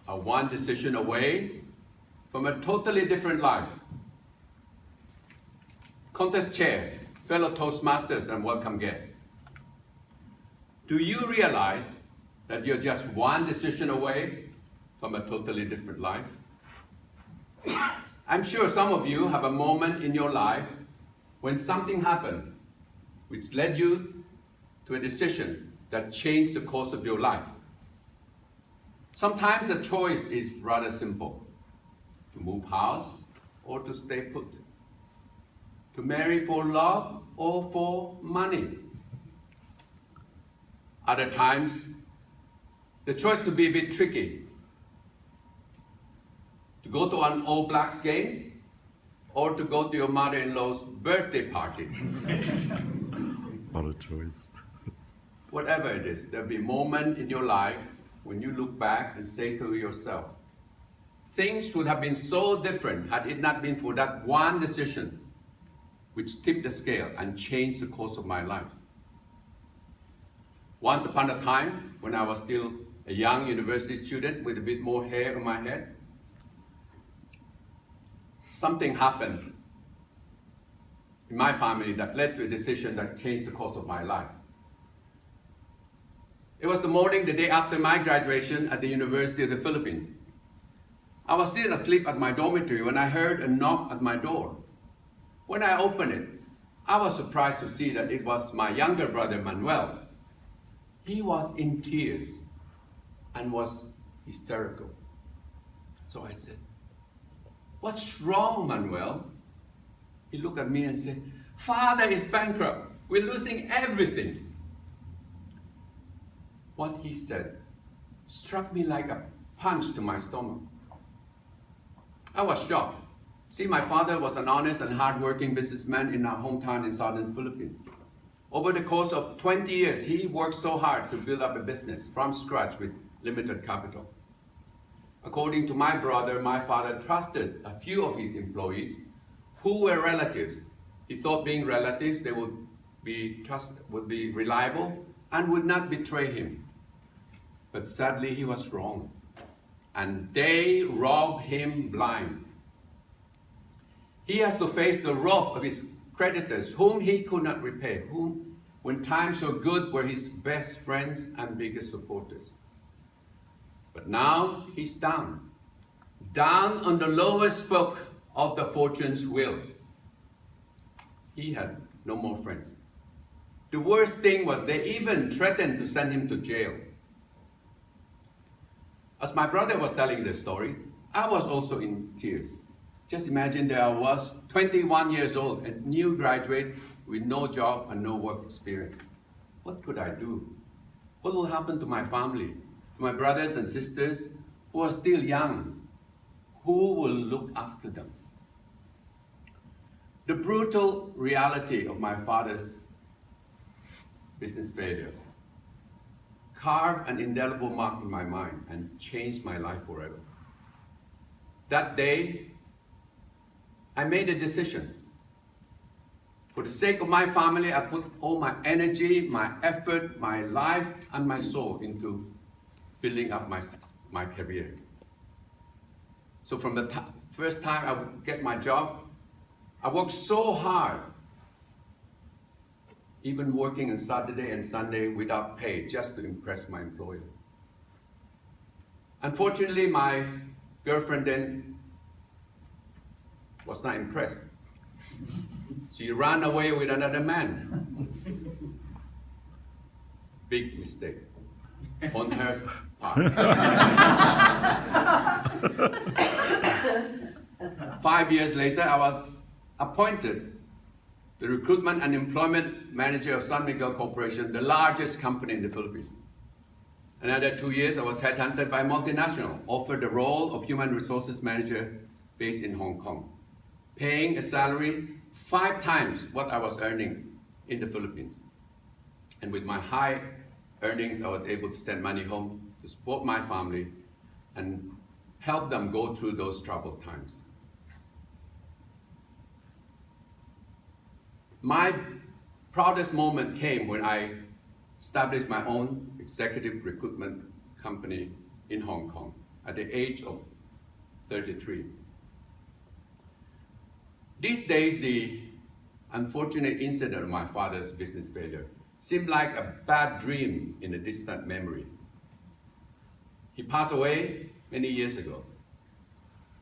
are one decision away from a totally different life. Contest chair, fellow Toastmasters, and welcome guests. Do you realize that you're just one decision away from a totally different life? I'm sure some of you have a moment in your life when something happened which led you to a decision that changed the course of your life. Sometimes the choice is rather simple: to move house or to stay put, to marry for love or for money. Other times, the choice could be a bit tricky: to go to an All Blacks game or to go to your mother-in-law's birthday party. What a choice. Whatever it is, there'll be a moment in your life when you look back and say to yourself, things would have been so different had it not been for that one decision which tipped the scale and changed the course of my life. Once upon a time, when I was still a young university student with a bit more hair on my head, something happened in my family that led to a decision that changed the course of my life. It was the morning, the day after my graduation at the University of the Philippines. I was still asleep at my dormitory when I heard a knock at my door. When I opened it, I was surprised to see that it was my younger brother, Manuel. He was in tears and was hysterical. So I said, "What's wrong, Manuel?" He looked at me and said, "Father is bankrupt. We're losing everything." What he said struck me like a punch to my stomach. I was shocked. See, my father was an honest and hard-working businessman in our hometown in southern Philippines. Over the course of 20 years, he worked so hard to build up a business from scratch with limited capital. According to my brother, my father trusted a few of his employees who were relatives. He thought, being relatives, they would be reliable and would not betray him. But sadly, he was wrong, and they robbed him blind. He has to face the wrath of his creditors, whom he could not repay, whom, when times were good, were his best friends and biggest supporters. But now he's down on the lowest spoke of the fortune's wheel. He had no more friends. The worst thing was they even threatened to send him to jail. As my brother was telling the story, I was also in tears. Just imagine there I was, 21 years old, a new graduate with no job and no work experience. What could I do? What will happen to my family, to my brothers and sisters who are still young? Who will look after them? The brutal reality of my father's business failure carved an indelible mark in my mind and changed my life forever. That day, I made a decision. For the sake of my family, I put all my energy, my effort, my life, and my soul into building up my career. So from the first time I would get my job, I worked so hard, even working on Saturday and Sunday without pay, just to impress my employer. Unfortunately, my girlfriend then was not impressed. She ran away with another man. Big mistake on her part. 5 years later, I was appointed the recruitment and employment manager of San Miguel Corporation, the largest company in the Philippines. Another 2 years, I was headhunted by a multinational, offered the role of human resources manager based in Hong Kong, paying a salary 5 times what I was earning in the Philippines. And with my high earnings, I was able to send money home to support my family and help them go through those troubled times. My proudest moment came when I established my own executive recruitment company in Hong Kong. at the age of 33. These days, the unfortunate incident of my father's business failure seemed like a bad dream in a distant memory. He passed away many years ago.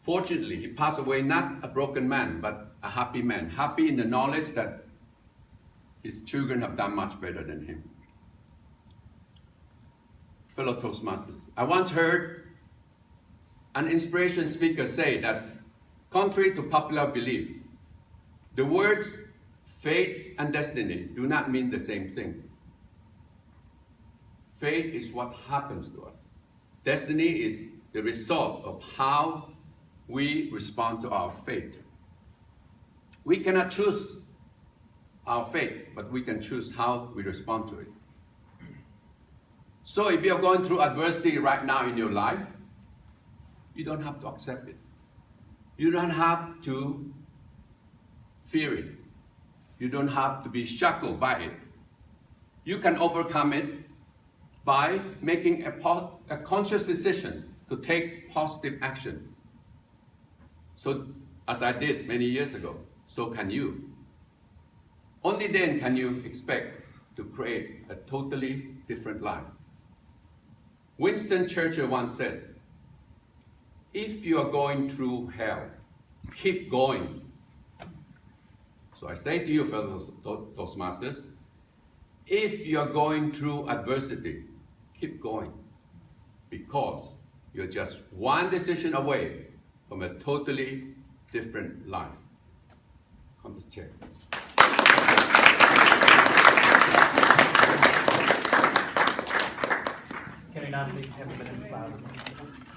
Fortunately, he passed away not a broken man, but a happy man, happy in the knowledge that his children have done much better than him. Fellow Toastmasters, I once heard an inspiration speaker say that, contrary to popular belief, the words fate and destiny do not mean the same thing. Fate is what happens to us. Destiny is the result of how we respond to our fate. We cannot choose our fate, but we can choose how we respond to it. So if you're going through adversity right now in your life, you don't have to accept it. You don't have to fear it. You don't have to be shackled by it. You can overcome it by making a conscious decision to take positive action. So, as I did many years ago, so can you. Only then can you expect to create a totally different life. Winston Churchill once said, if you are going through hell, keep going. So I say to you, fellow Toastmasters, if you are going through adversity, keep going. Because you're just one decision away from a totally different life. Come to this chair. Can we now please have a minute of silence?